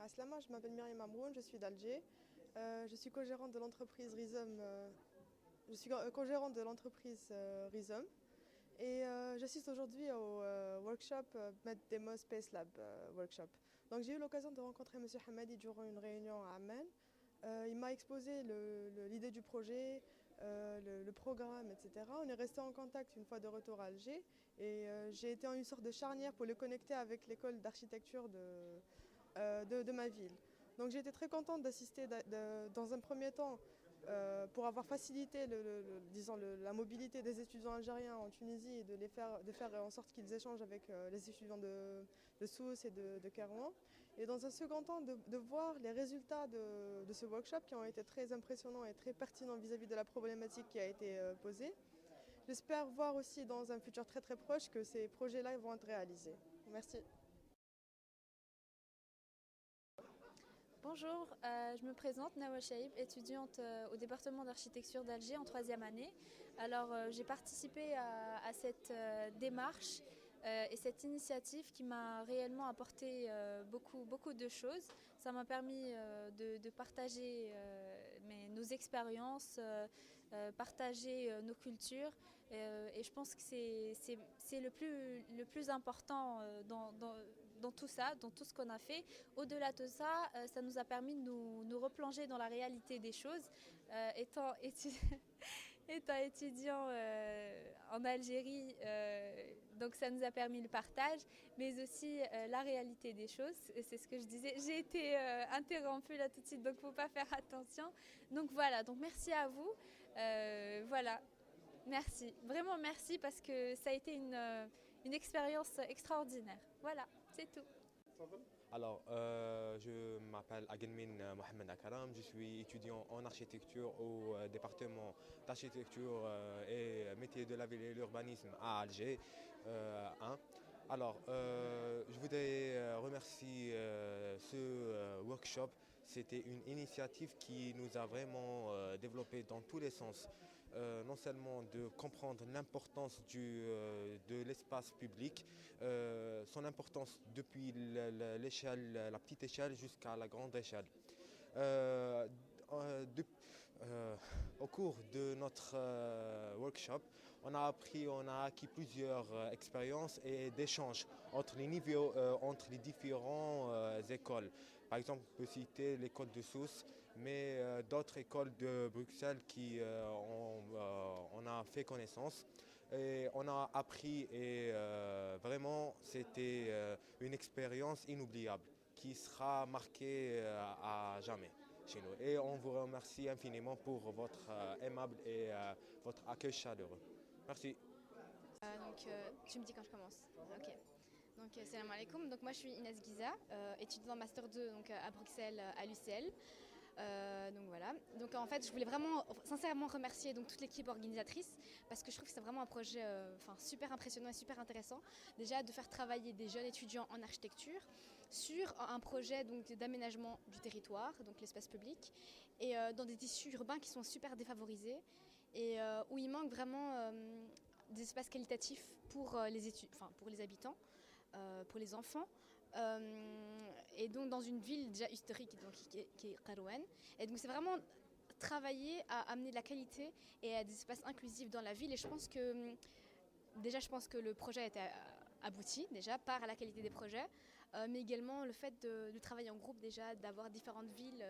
Aslama, je m'appelle Myriam Amroun, je suis d'Alger. Je suis co-gérante de l'entreprise Rhizome. Rhizome. Et j'assiste aujourd'hui au workshop Med Demo Space Lab workshop. Donc j'ai eu l'occasion de rencontrer M. Hamadi durant une réunion à Amman. Il m'a exposé l'idée du projet, le programme, etc. On est resté en contact une fois de retour à Alger et j'ai été en une sorte de charnière pour le connecter avec l'école d'architecture de ma ville. Donc j'ai été très contente d'assister dans un premier temps pour avoir facilité la mobilité des étudiants algériens en Tunisie et de faire en sorte qu'ils échangent avec les étudiants de Sousse et de Kairouan. Et dans un second temps, de voir les résultats de ce workshop qui ont été très impressionnants et très pertinents vis-à-vis de la problématique qui a été posée. J'espère voir aussi dans un futur très très proche que ces projets-là vont être réalisés. Merci. Bonjour, je me présente Nawa Chaïb, étudiante au département d'architecture d'Alger en troisième année. Alors j'ai participé à cette démarche et cette initiative qui m'a réellement apporté beaucoup de choses. Ça m'a permis de partager nos expériences, partager nos cultures et je pense que c'est le plus important dans tout ça, dans tout ce qu'on a fait. Au-delà de ça, ça nous a permis de nous replonger dans la réalité des choses. Étant étudiant en Algérie, donc ça nous a permis le partage, mais aussi la réalité des choses. C'est ce que je disais. J'ai été interrompue là tout de suite, donc il ne faut pas faire attention. Donc voilà, donc merci à vous. Voilà, merci. Vraiment merci parce que ça a été une expérience extraordinaire. Voilà, c'est tout. Alors, je m'appelle Agelmin Mohamed Akaram, je suis étudiant en architecture au département d'architecture et métiers de la ville et l'urbanisme à Alger 1. Alors, je voudrais remercier ce workshop. C'était une initiative qui nous a vraiment développé dans tous les sens. Non seulement de comprendre l'importance de l'espace public, son importance depuis la petite échelle jusqu'à la grande échelle. Euh, euh, de- Au cours de notre workshop, on a acquis plusieurs expériences et d'échanges entre les niveaux, entre les différentes écoles. Par exemple, on peut citer l'école de Sousse, mais d'autres écoles de Bruxelles on a fait connaissance. Et on a appris et vraiment c'était une expérience inoubliable qui sera marquée à jamais chez nous. Et on vous remercie infiniment pour votre aimable et votre accueil chaleureux. Merci. Tu me dis quand je commence. Ok. Donc, salam alaikum. Donc, moi, je suis Inès Giza, étudiante en Master 2 donc, à Bruxelles, à l'UCL. Donc voilà. Donc en fait, je voulais vraiment, sincèrement remercier donc toute l'équipe organisatrice parce que je trouve que c'est vraiment un projet, super impressionnant et super intéressant. Déjà de faire travailler des jeunes étudiants en architecture sur un projet donc d'aménagement du territoire, donc l'espace public, et dans des tissus urbains qui sont super défavorisés et où il manque vraiment des espaces qualitatifs pour pour les habitants, pour les enfants. Et donc dans une ville déjà historique donc, qui est Kairouan. Et donc c'est vraiment travailler à amener de la qualité et à des espaces inclusifs dans la ville. Et je pense que déjà, je pense que le projet a été abouti déjà par la qualité des projets, mais également le fait de travailler en groupe déjà, d'avoir différentes villes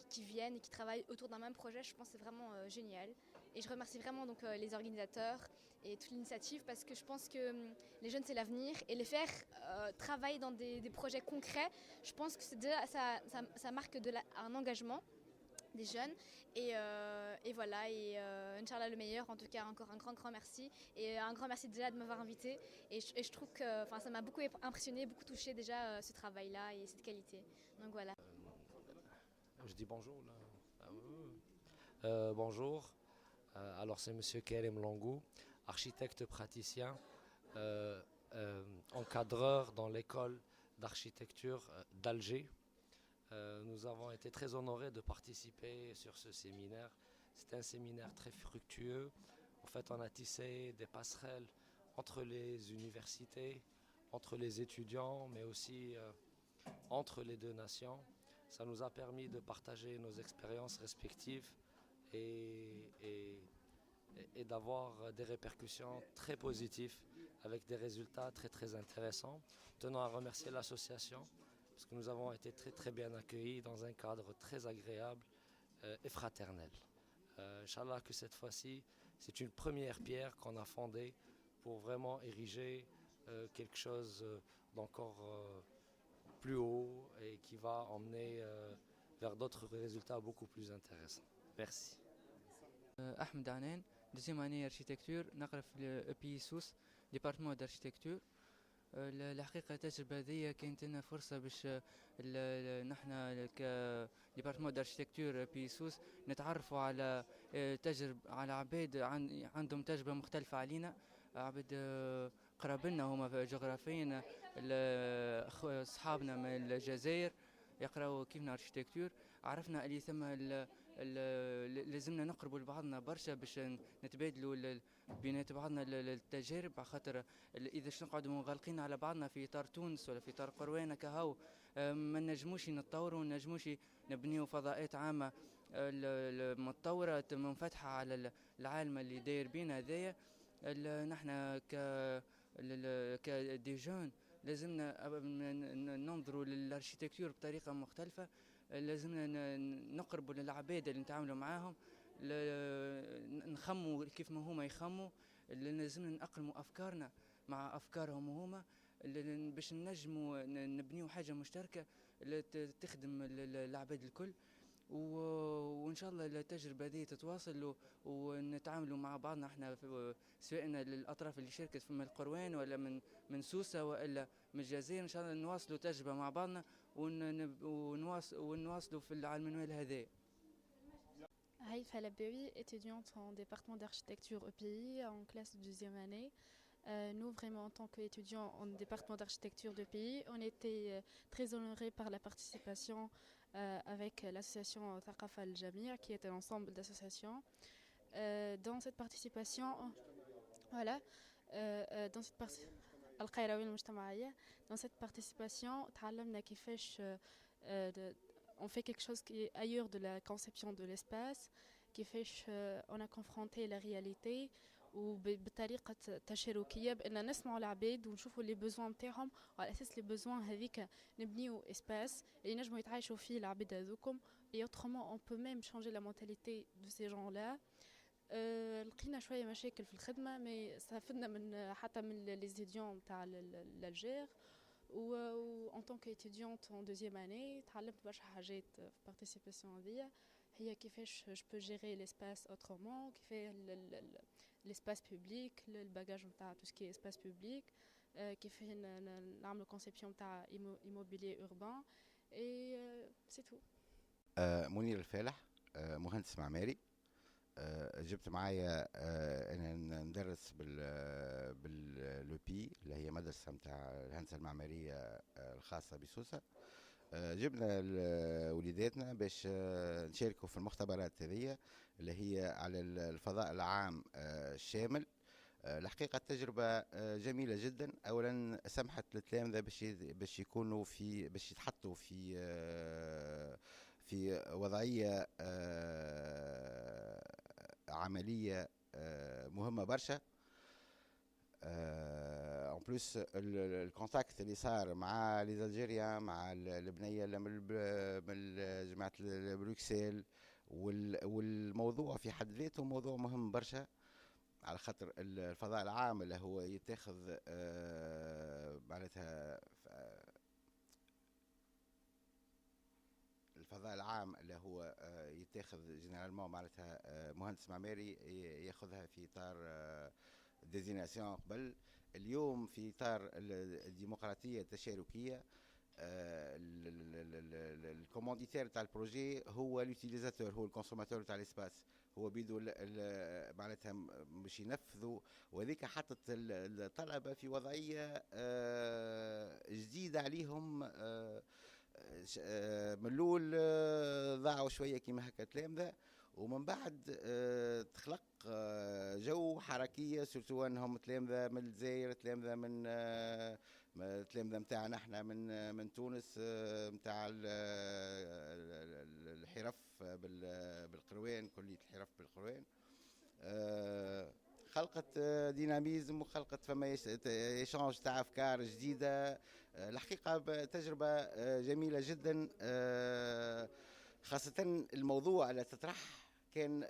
qui viennent et qui travaillent autour d'un même projet, je pense que c'est vraiment génial. Et je remercie vraiment donc, les organisateurs et toute l'initiative parce que je pense que les jeunes c'est l'avenir et les faire travailler dans des projets concrets, je pense que c'est déjà, ça marque un engagement des jeunes et voilà et Inch'Allah le meilleur, en tout cas encore un grand merci et un grand merci déjà de m'avoir invité et je trouve que ça m'a beaucoup impressionné, beaucoup touché déjà ce travail là et cette qualité, donc voilà. Je dis bonjour là. Ah, oui. Bonjour. Alors c'est Monsieur Kerem Langou, architecte praticien, encadreur dans l'école d'architecture d'Alger. Nous avons été très honorés de participer sur ce séminaire. C'était un séminaire très fructueux. En fait, on a tissé des passerelles entre les universités, entre les étudiants, mais aussi entre les deux nations. Ça nous a permis de partager nos expériences respectives et, et- et d'avoir des répercussions très positives avec des résultats très très intéressants. Tenons à remercier l'association parce que nous avons été très très bien accueillis dans un cadre très agréable et fraternel. Inch'Allah que cette fois-ci, c'est une première pierre qu'on a fondée pour vraiment ériger quelque chose d'encore plus haut et qui va emmener vers d'autres résultats beaucoup plus intéressants. Merci. احمد عنان دوزيام اني اركيتكتور نقرا في بي سوس ديبارتمون داركيتكتور. الحقيقه التجربه هذه كانت لنا فرصه باش نحنا ك ديبارتمون داركيتكتور بي سوس نتعرفوا على على عباد عندهم تجربه مختلفه علينا، عباد قرابلنا هما جغرافيا، اصحابنا من الجزائر يقراوا كيفنا اركيتكتور. عرفنا اللي ثم لازمنا نقربوا لبعضنا برشا باش نتبادلوا بينات بعضنا التجارب، على خاطر اذا نقعدوا منغلقين على بعضنا في اطار تونس ولا في اطار قروانه كهو ما نجموش نتطوروا، ما نجموش نبنيوا فضاءات عامه متطوره منفتحه على العالم اللي داير بينا هذايا. نحنا كدي جون لازمنا ننظروا للاركيتكتور بطريقه مختلفه، لازمنا نقربوا للعباد اللي نتعاملوا معاهم، نخموا كيف ما هما يخموا، لازمنا نأقلموا أفكارنا مع أفكارهم هما باش نجموا نبنيوا حاجة مشتركة تخدم العباد الكل. وإن شاء الله التجربة هذه تتواصل ونتعاملوا مع بعضنا احنا سواء الأطراف اللي شاركت من القروان ولا من سوسة ولا من الجزائر، إن شاء الله نواصلوا تجربة مع بعضنا ونواصلوا في على المنوال هذا. Haïfa Labewi, étudiante en département d'architecture EPI en classe de deuxième année. Nous, vraiment, en tant qu'étudiants en département d'architecture de pays, on était très honorés par la participation avec l'association Thaqafa Al-Jamia, qui est un ensemble d'associations. Dans cette participation, voilà, dans cette dans cette participation, on fait quelque chose qui est ailleurs de la conception de l'espace, qui fait on a confronté la réalité وبطريقه تشاركيه بان نسمعوا العباد ونشوفوا لي بوزوان نتاعهم، وعلى اساس لي بوزوان هذيك نبنيو اسباس اللي نجموا يتعايشوا فيه العباد هذوكم. et autrement on peut même changer la mentalité de ces gens là. لقينا شويه مشاكل في الخدمه مي استفدنا من حتى من لي زيديون تاع الالجير، و en tant qu'étudiante en deuxième année تعلمت برشا حاجات في participation هذيا، هي كيفاش je peux gérer l'espace autrement، كيفاش l'espace public، le bagage نتاع tout ce qui est espace public، كيفاش نعملوا conception نتاع immobilier urbain et c'est tout. منير الفالح، مهندس معماري. جبت معايا انا ندرس باللوبي اللي هي مدرسه نتاع الهندسه المعماريه الخاصه بسوسه. جبنا وليداتنا باش نشاركوا في المختبرات هذه اللي هي على الفضاء العام الشامل. الحقيقه التجربه جميله جدا. اولا سمحت للتلامذه باش يكونوا باش يتحطوا في وضعيه عمليه مهمه برشا. ان بلوس الكونتاكت اللي صار مع لي الجيريان، مع البنيه من جماعه بروكسل، والموضوع في حد ذاته موضوع مهم برشا، على خاطر الفضاء العام اللي هو يتاخذ معناتها الفضاء العام اللي هو يتاخذ جينيرالمون معناتها مهندس معماري ياخذها في اطار ديزيناسيون قبل. اليوم في اطار الديمقراطيه التشاركيه، الكومونديتير تاع البروجي هو اليوتيليزاتور، هو الكونسوماتور تاع الاسباس، هو بيدو معناتها باش ينفذوا. وذيك حطت الطلبه في وضعيه جديده عليهم. من الاول ضاعوا شويه كيما هكا تلامذه، ومن بعد تخلق جو حركيه، سورتو انهم تلامذه من الجزائر، تلامذه التلامذة نتاعنا احنا من تونس نتاع الحرف بالقروان، كلية الحرف بالقروان. خلقت ديناميزم وخلقت فما ايشانج تاع افكار جديده. الحقيقه تجربه جميله جدا، خاصه الموضوع اللي تطرح كان